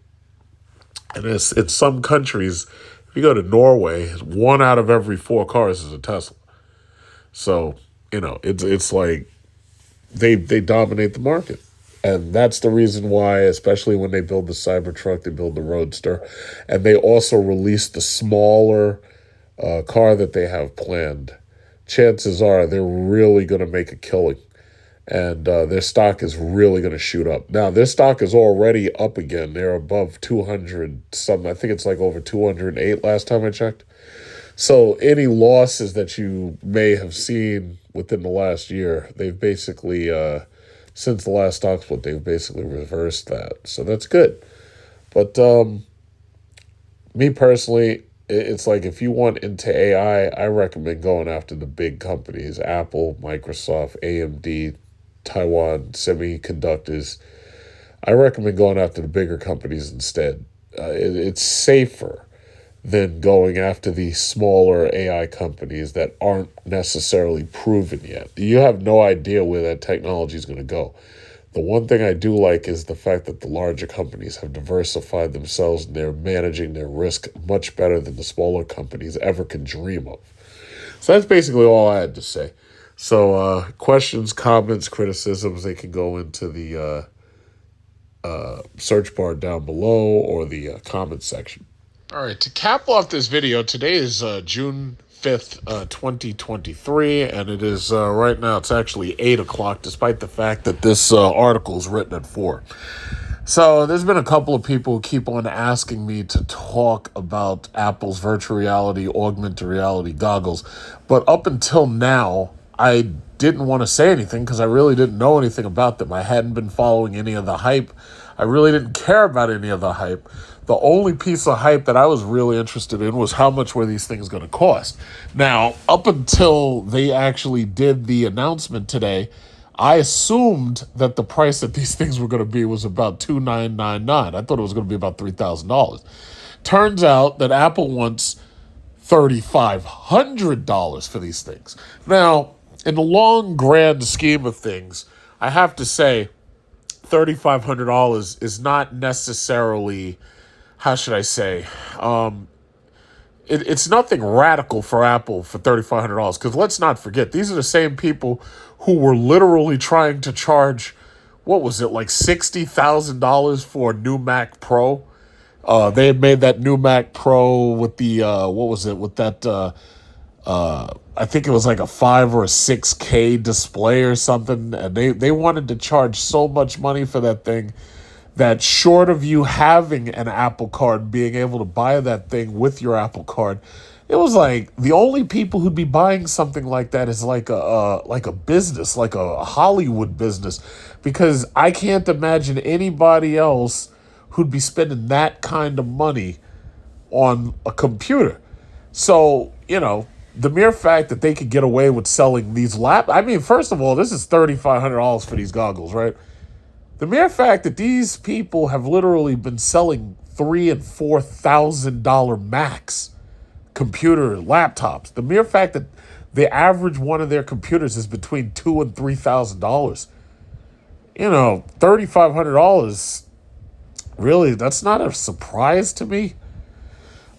And it's in some countries, if you go to Norway, 1 out of every 4 cars is a Tesla. So, it's like they dominate the market. And that's the reason why, especially when they build the Cybertruck, they build the Roadster, and they also release the smaller car that they have planned. Chances are they're really going to make a killing. And their stock is really going to shoot up. Now, their stock is already up again. They're above 200 something. I think it's like over 208 last time I checked. So any losses that you may have seen within the last year, they've basically, since the last stock split, they've basically reversed that. So that's good. But me personally, it's like if you want into AI, I recommend going after the big companies, Apple, Microsoft, AMD, Taiwan Semiconductors. I recommend going after the bigger companies instead. It's safer than going after the smaller AI companies that aren't necessarily proven yet. You have no idea where that technology is going to go. The one thing I do like is the fact that the larger companies have diversified themselves and they're managing their risk much better than the smaller companies ever can dream of. So that's basically all I had to say. So questions, comments, criticisms, they can go into the search bar down below or the comment section. All right, to cap off this video, today is June 5th, 2023, and it is right now, it's actually 8 o'clock, despite the fact that this article is written at 4. So there's been a couple of people who keep on asking me to talk about Apple's virtual reality, augmented reality goggles, but up until now, I didn't want to say anything because I really didn't know anything about them. I hadn't been following any of the hype. I really didn't care about any of the hype. The only piece of hype that I was really interested in was how much were these things going to cost. Now, up until they actually did the announcement today, I assumed that the price that these things were going to be was about $2,999. I thought it was going to be about $3,000. Turns out that Apple wants $3,500 for these things. Now, in the long, grand scheme of things, I have to say $3,500 is not necessarily, how should I say, it's nothing radical for Apple for $3,500. Because let's not forget, these are the same people who were literally trying to charge, what was it, like $60,000 for a new Mac Pro. They had made that new Mac Pro with the, what was it, with that, I think it was like a 5 or a 6K display or something. And they wanted to charge so much money for that thing that short of you having an Apple Card, being able to buy that thing with your Apple Card, it was like the only people who'd be buying something like that is like a business, like a Hollywood business, because I can't imagine anybody else who'd be spending that kind of money on a computer. So, the mere fact that they could get away with selling these I mean, first of all, this is $3,500 for these goggles, right? The mere fact that these people have literally been selling $3,000 and $4,000 Macs, computer laptops. The mere fact that the average one of their computers is between $2,000 and $3,000. $3,500. Really, that's not a surprise to me.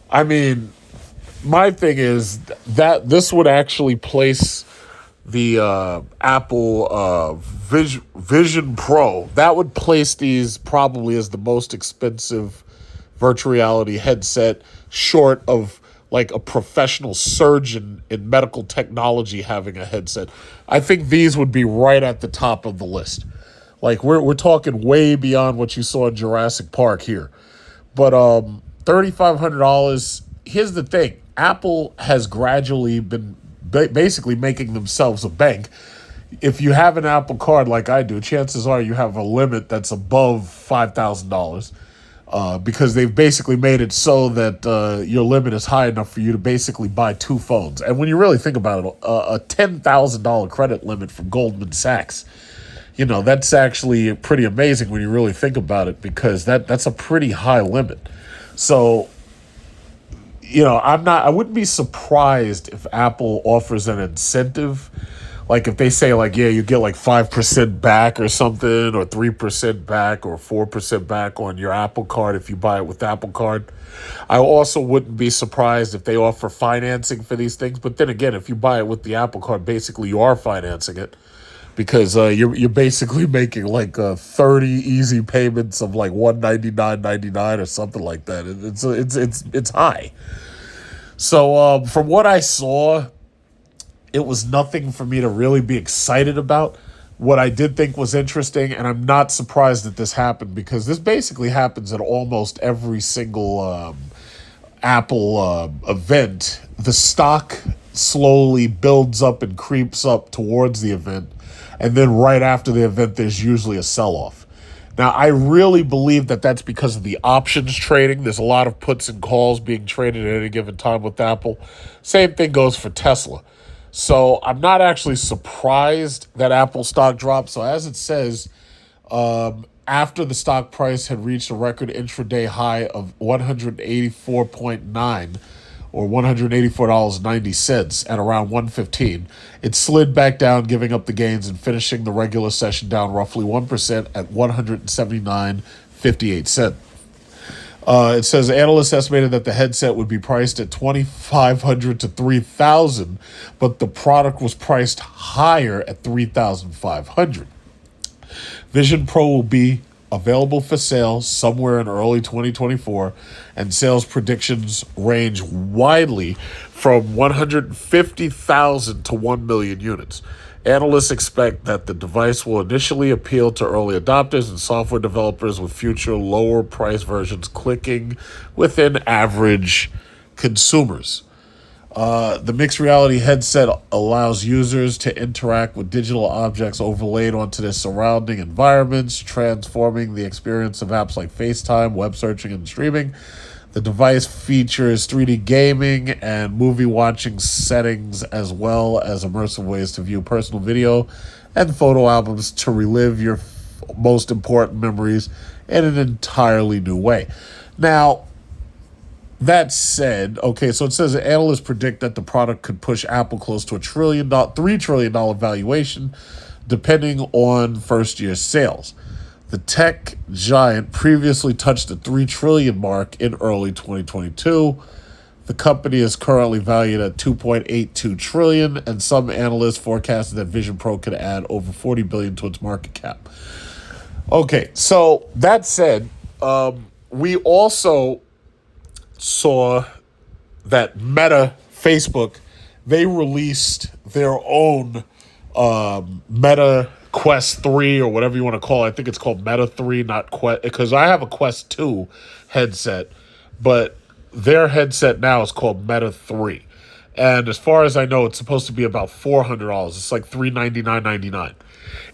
I mean, my thing is that this would actually place the Apple Vision Pro. That would place these probably as the most expensive virtual reality headset, short of like a professional surgeon in medical technology having a headset. I think these would be right at the top of the list. Like we're talking way beyond what you saw in Jurassic Park here. But $3,500. Here's the thing: Apple has gradually been basically making themselves a bank. If you have an Apple Card like I do, chances are you have a limit that's above $5,000. Because they've basically made it so that your limit is high enough for you to basically buy 2 phones. And when you really think about it, a $10,000 credit limit from Goldman Sachs, that's actually pretty amazing when you really think about it, because that's a pretty high limit. So, I wouldn't be surprised if Apple offers an incentive. Like if they say like, yeah, you get like 5% back or something, or 3% back or 4% back on your Apple Card if you buy it with Apple Card. I also wouldn't be surprised if they offer financing for these things. But then again, if you buy it with the Apple Card, basically you are financing it, because you're basically making like 30 easy payments of like $199.99 or something like that. It's high. So from what I saw, it was nothing for me to really be excited about. What I did think was interesting, and I'm not surprised that this happened, because this basically happens at almost every single Apple event. The stock slowly builds up and creeps up towards the event, and then right after the event, there's usually a sell-off. Now, I really believe that that's because of the options trading. There's a lot of puts and calls being traded at any given time with Apple. Same thing goes for Tesla. So I'm not actually surprised that Apple stock dropped. So as it says, after the stock price had reached a record intraday high of 184.9 or $184.90 at around 115, it slid back down, giving up the gains and finishing the regular session down roughly 1% at 179.58. It says analysts estimated that the headset would be priced at $2,500 to $3,000, but the product was priced higher at $3,500. Vision Pro will be available for sale somewhere in early 2024, and sales predictions range widely from 150,000 to 1 million units. Analysts expect that the device will initially appeal to early adopters and software developers, with future lower price versions clicking within average consumers. The mixed reality headset allows users to interact with digital objects overlaid onto their surrounding environments, transforming the experience of apps like FaceTime, web searching, and streaming. The device features 3D gaming and movie watching settings, as well as immersive ways to view personal video and photo albums to relive your most important memories in an entirely new way. Now, That said, okay, so it says analysts predict that the product could push Apple close to $3 trillion valuation, depending on first year sales. The tech giant previously touched the 3 trillion mark in early 2022. The company is currently valued at 2.82 trillion, and some analysts forecasted that Vision Pro could add over 40 billion to its market cap. Okay, so that said, we also saw that Meta, Facebook, they released their own Meta Quest 3 or whatever you want to call it. I think it's called Meta 3, not Quest, because I have a Quest 2 headset, but their headset now is called Meta 3. And as far as I know, it's supposed to be about $400. It's like $399.99.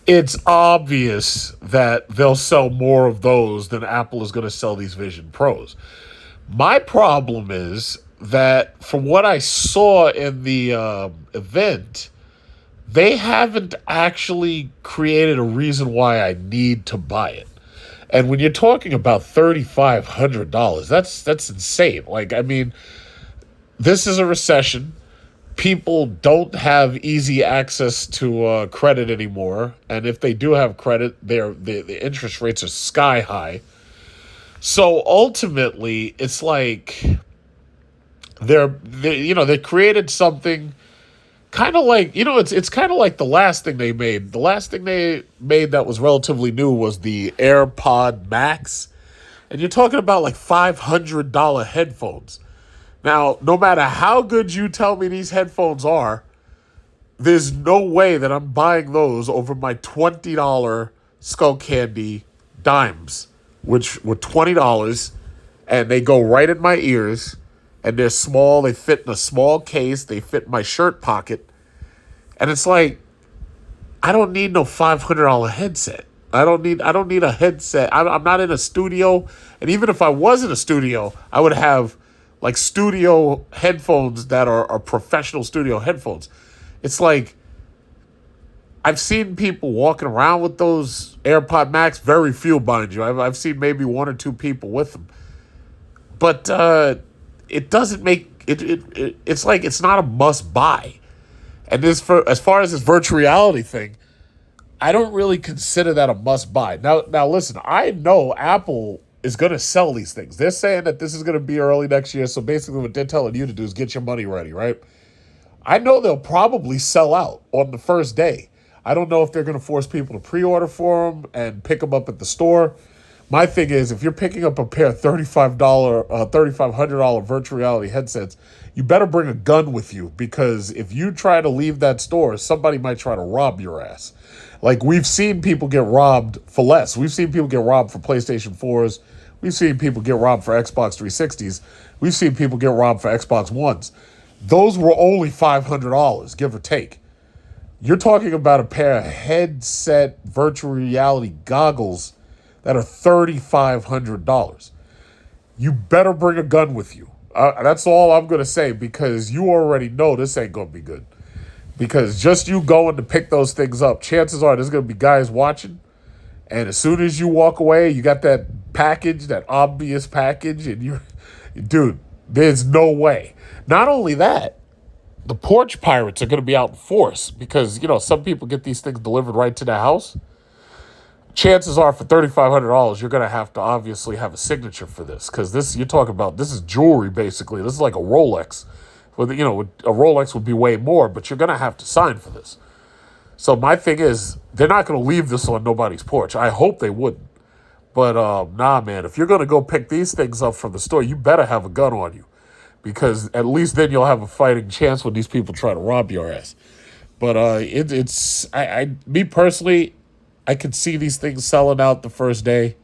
It's obvious that they'll sell more of those than Apple is going to sell these Vision Pros. My problem is that from what I saw in the event, they haven't actually created a reason why I need to buy it. And when you're talking about $3,500, that's insane. Like, I mean, this is a recession. People don't have easy access to credit anymore, and if they do have credit, the interest rates are sky high. So ultimately, it's like they created something kind of like, it's kind of like the last thing they made. The last thing they made that was relatively new was the AirPod Max, and you're talking about like $500 headphones. Now, no matter how good you tell me these headphones are, there's no way that I'm buying those over my $20 Skull Candy dimes, which were $20, and they go right in my ears, and they're small. They fit in a small case. They fit in my shirt pocket. And it's like, I don't need no $500 headset. I don't need a headset. I'm not in a studio, and even if I was in a studio, I would have like studio headphones that are professional studio headphones. It's like, I've seen people walking around with those AirPod Max, very few, mind you. I've seen maybe one or two people with them. But it doesn't make it. It's like, it's not a must buy. And as far as this virtual reality thing, I don't really consider that a must buy. Now listen, I know Apple is going to sell these things. They're saying that this is going to be early next year. So basically what they're telling you to do is get your money ready, right? I know they'll probably sell out on the first day. I don't know if they're going to force people to pre-order for them and pick them up at the store. My thing is, if you're picking up a pair of $3,500 virtual reality headsets, you better bring a gun with you, because if you try to leave that store, somebody might try to rob your ass. Like, we've seen people get robbed for less. We've seen people get robbed for PlayStation 4s. We've seen people get robbed for Xbox 360s. We've seen people get robbed for Xbox Ones. Those were only $500, give or take. You're talking about a pair of headset virtual reality goggles that are $3,500. You better bring a gun with you. That's all I'm going to say, because you already know this ain't going to be good. Because just you going to pick those things up, chances are there's going to be guys watching. And as soon as you walk away, you got that package, that obvious package, and dude, there's no way. Not only that, the porch pirates are going to be out in force, because, some people get these things delivered right to their house. Chances are for $3,500, you're going to have to obviously have a signature for this, because this, you're talking about, this is jewelry, basically. This is like a Rolex. A Rolex would be way more, but you're going to have to sign for this. So my thing is, they're not going to leave this on nobody's porch. I hope they wouldn't. But nah, man, if you're going to go pick these things up from the store, you better have a gun on you, because at least then you'll have a fighting chance when these people try to rob your ass. But me personally, I could see these things selling out the first day.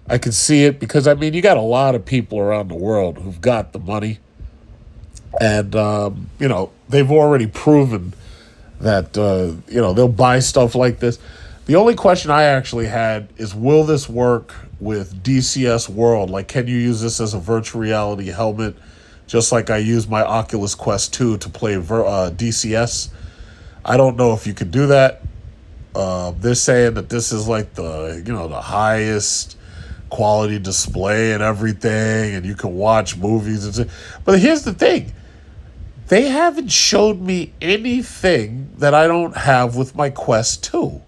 I could see it because, you got a lot of people around the world who've got the money. And, they've already proven that, they'll buy stuff like this. The only question I actually had is, will this work with DCS World? Like, can you use this as a virtual reality helmet, just like I use my Oculus Quest 2 to play DCS? I don't know if you can do that. They're saying that this is like the highest quality display and everything, and you can watch movies and stuff. But here's the thing. They haven't showed me anything that I don't have with my Quest 2.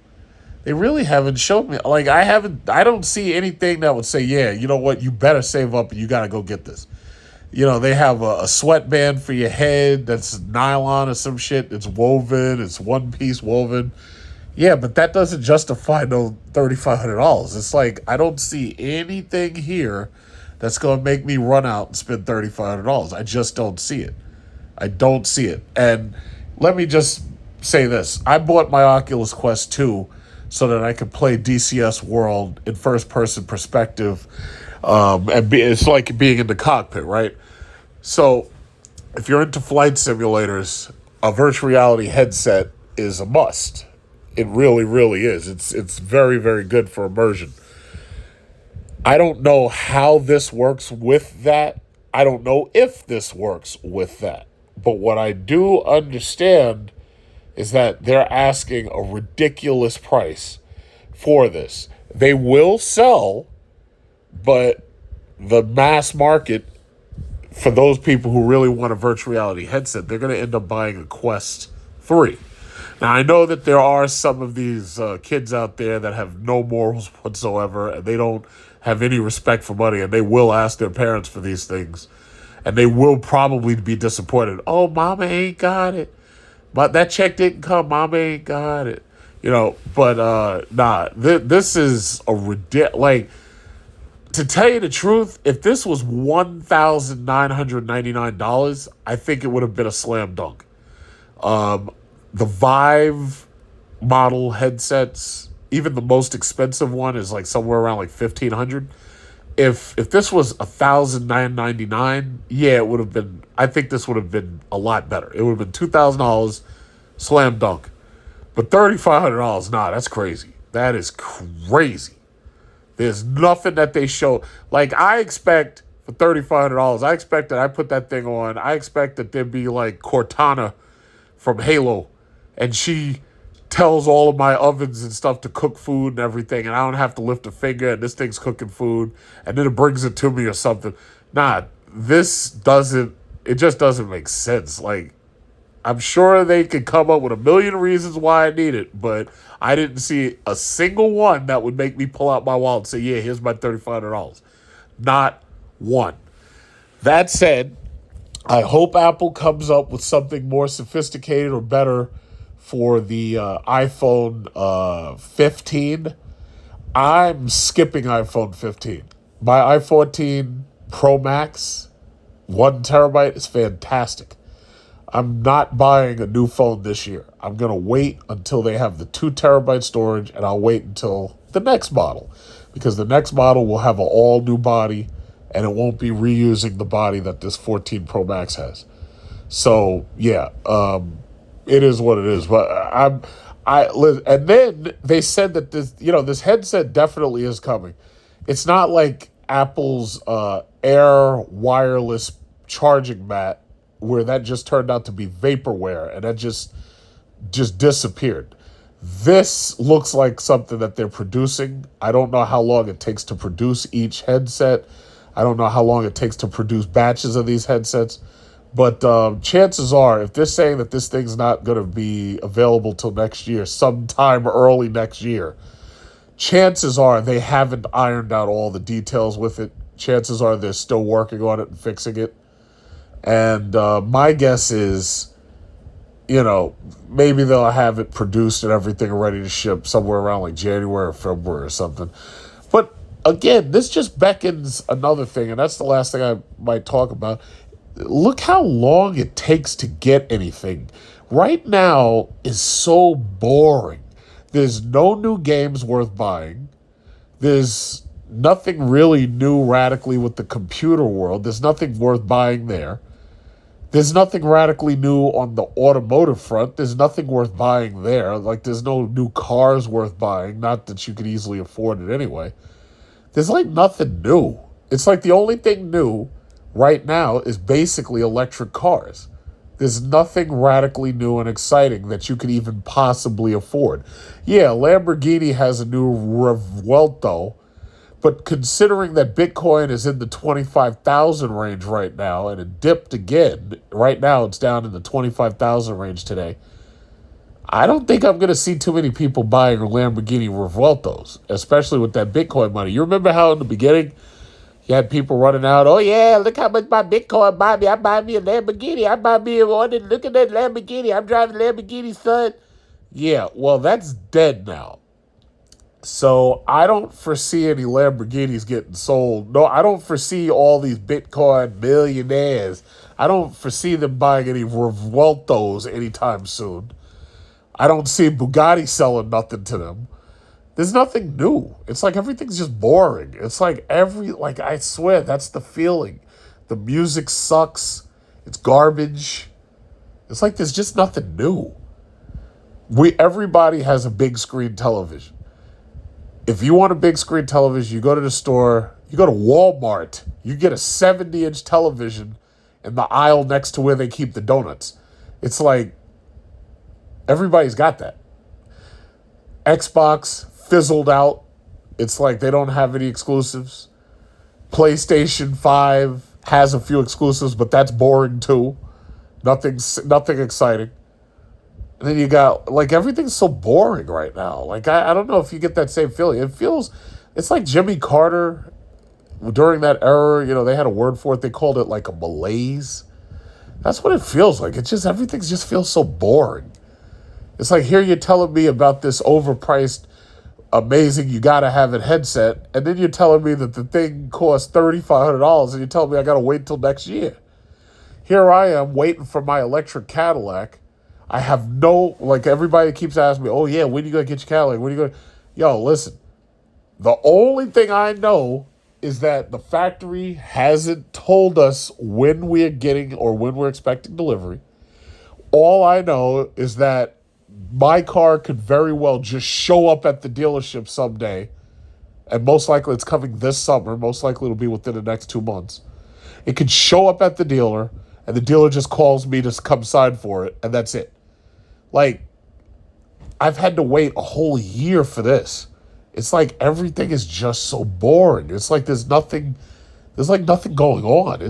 They really haven't showed me. Like, I don't see anything that would say, yeah, you know what, you better save up and you got to go get this. They have a sweatband for your head that's nylon or some shit. It's woven. It's one-piece woven. Yeah, but that doesn't justify no $3,500. It's like, I don't see anything here that's going to make me run out and spend $3,500. I just don't see it. I don't see it. And let me just say this. I bought my Oculus Quest 2 so that I could play DCS World in first-person perspective. It's like being in the cockpit, right? So if you're into flight simulators, a virtual reality headset is a must. It really, really is. It's very, very good for immersion. I don't know how this works with that. I don't know if this works with that. But what I do understand is that they're asking a ridiculous price for this. They will sell, but the mass market, for those people who really want a virtual reality headset, they're going to end up buying a Quest 3. Now, I know that there are some of these kids out there that have no morals whatsoever, and they don't have any respect for money, and they will ask their parents for these things, and they will probably be disappointed. Oh, mama ain't got it. But that check didn't come. Mama ain't got it. But this is a ridiculous. Like, to tell you the truth, if this was $1,999, I think it would have been a slam dunk. The Vive model headsets, even the most expensive one is like somewhere around like $1,500. If this was $1,999, yeah, it would have been. I think this would have been a lot better. It would have been $2,000, slam dunk. But $3,500, nah, that's crazy. That is crazy. There's nothing that they show. Like, I expect for $3,500, I expect that I put that thing on. I expect that there'd be like Cortana from Halo, and she tells all of my ovens and stuff to cook food and everything, and I don't have to lift a finger, and this thing's cooking food, and then it brings it to me or something. Nah, it just doesn't make sense. Like, I'm sure they could come up with a million reasons why I need it, but I didn't see a single one that would make me pull out my wallet and say, yeah, here's my $3,500. Not one. That said, I hope Apple comes up with something more sophisticated or better for the iPhone 15. I'm skipping iPhone 15. My iPhone Pro Max, 1 terabyte, is fantastic. I'm not buying a new phone this year. I'm going to wait until they have the 2 terabyte storage, and I'll wait until the next model, because the next model will have an all-new body, and it won't be reusing the body that this 14 Pro Max has. So, yeah, it is what it is. But and then they said that this headset definitely is coming. It's not like Apple's Air wireless charging mat, where that just turned out to be vaporware and that just disappeared. This looks like something that they're producing. I don't know how long it takes to produce each headset. I don't know how long it takes to produce batches of these headsets. But chances are, if they're saying that this thing's not going to be available till next year, sometime early next year, chances are they haven't ironed out all the details with it. Chances are they're still working on it and fixing it. And my guess is, maybe they'll have it produced and everything ready to ship somewhere around like January or February or something. But again, this just beckons another thing, and that's the last thing I might talk about. Look how long it takes to get anything. Right now is so boring. There's no new games worth buying. There's nothing really new radically with the computer world. There's nothing worth buying there. There's nothing radically new on the automotive front. There's nothing worth buying there. Like, there's no new cars worth buying. Not that you could easily afford it anyway. There's like nothing new. It's like the only thing new right now is basically electric cars. There's nothing radically new and exciting that you could even possibly afford. Yeah, Lamborghini has a new Revuelto, But considering that Bitcoin is in the 25,000 range right now, and it dipped again, right now it's down in the 25,000 range today. I don't think I'm going to see too many people buying Lamborghini Revueltos, especially with that Bitcoin money. You remember how in the beginning you had people running out, oh yeah, look how much my Bitcoin buy me. I buy me a Lamborghini. I buy me a one. Look at that Lamborghini. I'm driving Lamborghini, son. Yeah, well, that's dead now. So I don't foresee any Lamborghinis getting sold. No, I don't foresee all these Bitcoin millionaires. I don't foresee them buying any Revueltos anytime soon. I don't see Bugatti selling nothing to them. There's nothing new. It's like everything's just boring. It's like I swear, that's the feeling. The music sucks. It's garbage. It's like there's just nothing new. Everybody has a big screen television. If you want a big screen television, you go to the store, you go to Walmart, you get a 70-inch television in the aisle next to where they keep the donuts. It's like everybody's got that. Xbox fizzled out. It's like they don't have any exclusives. PlayStation 5 has a few exclusives, but that's boring too. Nothing exciting. And then you got, like, everything's so boring right now. Like, I don't know if you get that same feeling. It's like Jimmy Carter during that era, they had a word for it. They called it like a malaise. That's what it feels like. Everything just feels so boring. It's like, here you're telling me about this overpriced, amazing, you gotta have it headset, and then you're telling me that the thing costs $3,500, and you're telling me I gotta wait till next year. Here I am waiting for my electric Cadillac. I have everybody keeps asking me, oh yeah, when are you gonna get your Cadillac? When are you gonna? Yo, listen. The only thing I know is that the factory hasn't told us when we're getting or when we're expecting delivery. All I know is that my car could very well just show up at the dealership someday, and most likely it's coming this summer. Most likely it'll be within the next 2 months. It could show up at the dealer, and the dealer just calls me to come sign for it, and that's it. Like, I've had to wait a whole year for this. It's like everything is just so boring. It's like there's nothing going on.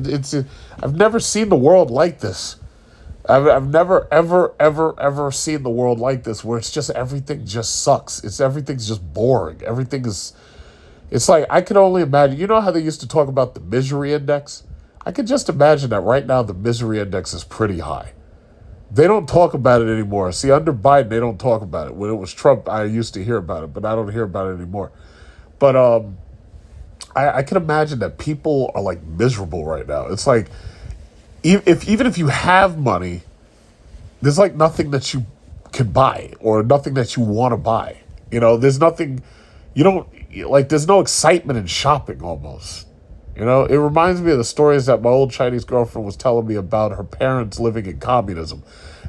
I've never seen the world like this. I've never, ever, ever, ever seen the world like this where it's just everything just sucks. Everything's just boring. It's like I can only imagine. You know how they used to talk about the misery index? I could just imagine that right now the misery index is pretty high. They don't talk about it anymore. See, under Biden, they don't talk about it. When it was Trump, I used to hear about it, but I don't hear about it anymore. But I can imagine that people are like miserable right now. It's like even if you have money, there's like nothing that you can buy or nothing that you want to buy. There's nothing. There's no excitement in shopping almost. It reminds me of the stories that my old Chinese girlfriend was telling me about her parents living in communism.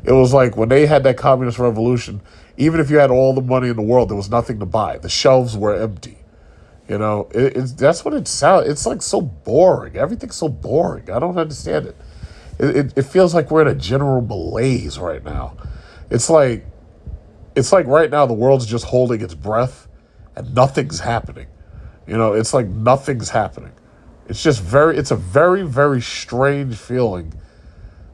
It was like when they had that communist revolution, even if you had all the money in the world, there was nothing to buy. The shelves were empty. That's what it sounds. It's like so boring. Everything's so boring. I don't understand it. It feels like we're in a general malaise right now. It's like right now the world's just holding its breath and nothing's happening. It's like nothing's happening. It's a very, very strange feeling.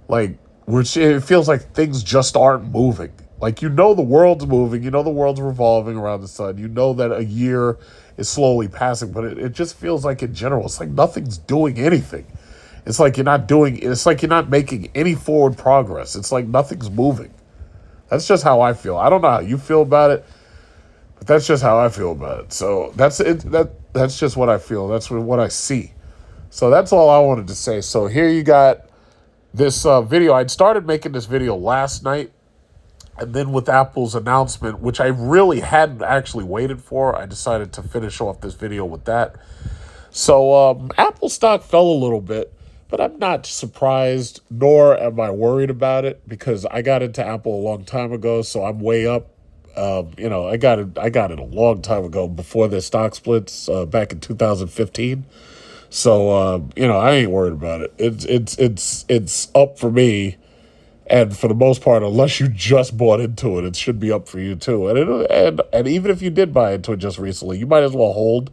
Like, it feels like things just aren't moving. Like, the world's moving, the world's revolving around the sun. That a year is slowly passing, but it just feels like in general, it's like nothing's doing anything. It's like you're not making any forward progress. It's like nothing's moving. That's just how I feel. I don't know how you feel about it, but that's just how I feel about it. So that's it. That's just what I feel. That's what I see. So that's all I wanted to say. So here you got this video. I'd started making this video last night, and then with Apple's announcement, which I really hadn't actually waited for, I decided to finish off this video with that. So Apple stock fell a little bit, but I'm not surprised, nor am I worried about it, because I got into Apple a long time ago, so I'm way up. I got it a long time ago before their stock splits back in 2015. So I ain't worried about it. It's up for me, and for the most part, unless you just bought into it, it should be up for you too. And even if you did buy into it just recently, you might as well hold.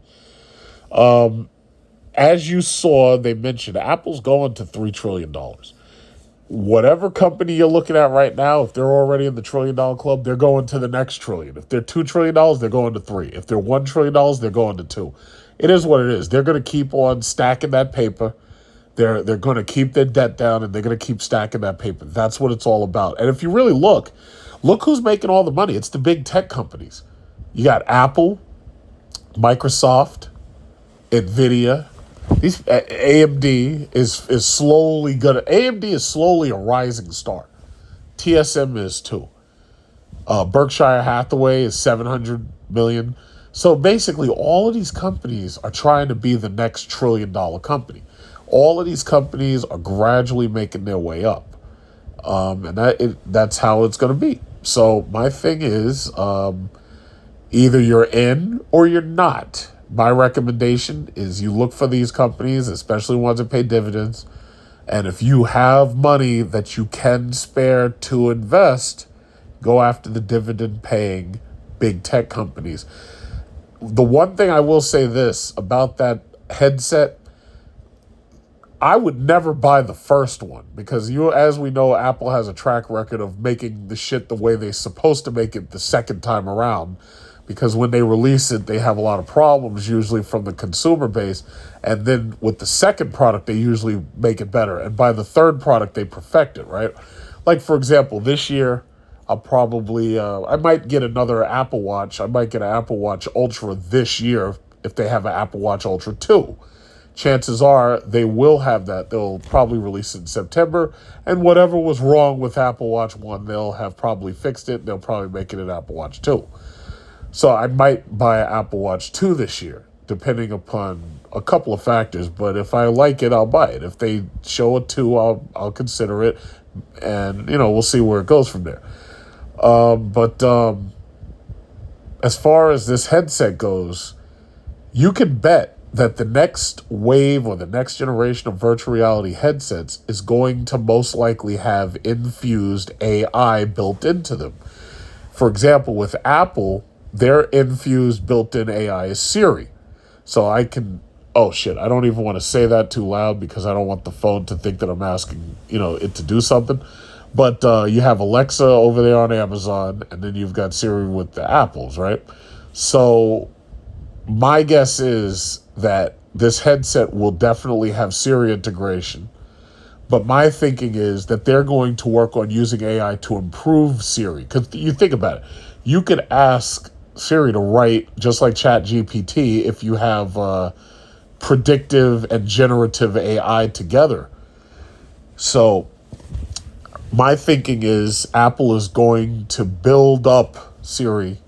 As you saw, they mentioned Apple's going to $3 trillion. Whatever company you're looking at right now, if they're already in the $1 trillion club, they're going to the next trillion. If they're $2 trillion, they're going to three. If they're $1 trillion, they're going to two. It is what it is. They're going to keep on stacking that paper. They're going to keep their debt down, and they're going to keep stacking that paper. That's what it's all about. And if you really look who's making all the money. It's the big tech companies. You got Apple, Microsoft, Nvidia. These AMD is slowly gonna. AMD is slowly a rising star. TSM is too. Berkshire Hathaway is 700 million. So basically, all of these companies are trying to be the next $1 trillion company. All of these companies are gradually making their way up, and that's how it's going to be. So my thing is, either you're in or you're not. My recommendation is you look for these companies, especially ones that pay dividends. And if you have money that you can spare to invest, go after the dividend paying big tech companies. The one thing I will say this about that headset, I would never buy the first one because as we know, Apple has a track record of making the shit the way they're supposed to make it the second time around. Because when they release it, they have a lot of problems, usually from the consumer base. And then with the second product, they usually make it better. And by the third product, they perfect it, right? Like, for example, this year, I'll probably, I might get another Apple Watch. I might get an Apple Watch Ultra this year if they have an Apple Watch Ultra 2. Chances are they will have that. They'll probably release it in September. And whatever was wrong with Apple Watch 1, they'll have probably fixed it. They'll probably make it an Apple Watch 2. So I might buy an Apple Watch 2 this year, depending upon a couple of factors. But if I like it, I'll buy it. If they show a 2, I'll consider it. And, we'll see where it goes from there. But as far as this headset goes, you can bet that the next wave or the next generation of virtual reality headsets is going to most likely have infused AI built into them. For example, with Apple, their infused built-in AI is Siri. So I can... Oh, shit. I don't even want to say that too loud because I don't want the phone to think that I'm asking, it to do something. But you have Alexa over there on Amazon, and then you've got Siri with the Apples, right? So my guess is that this headset will definitely have Siri integration. But my thinking is that they're going to work on using AI to improve Siri. Because you think about it. You could ask Siri to write just like ChatGPT if you have predictive and generative AI together. So my thinking is Apple is going to build up Siri.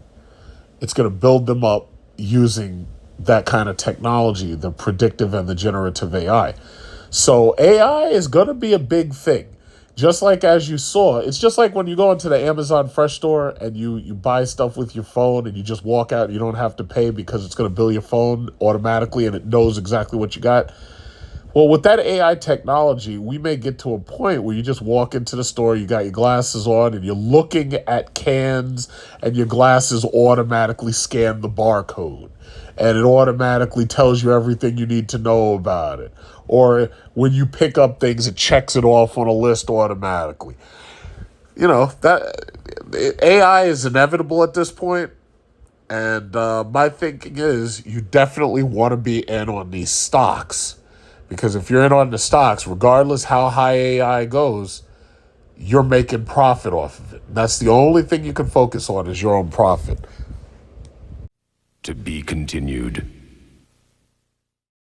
It's going to build them up using that kind of technology, the predictive and the generative AI. So AI is going to be a big thing. Just like as you saw, it's just like when you go into the Amazon Fresh store and you buy stuff with your phone and you just walk out and you don't have to pay because it's going to bill your phone automatically and it knows exactly what you got. Well, with that AI technology, we may get to a point where you just walk into the store, you got your glasses on, and you're looking at cans, and your glasses automatically scan the barcode. And it automatically tells you everything you need to know about it. Or when you pick up things, it checks it off on a list automatically. That AI is inevitable at this point. And my thinking is you definitely want to be in on these stocks. Because if you're in on the stocks, regardless how high AI goes, you're making profit off of it. That's the only thing you can focus on is your own profit. To be continued.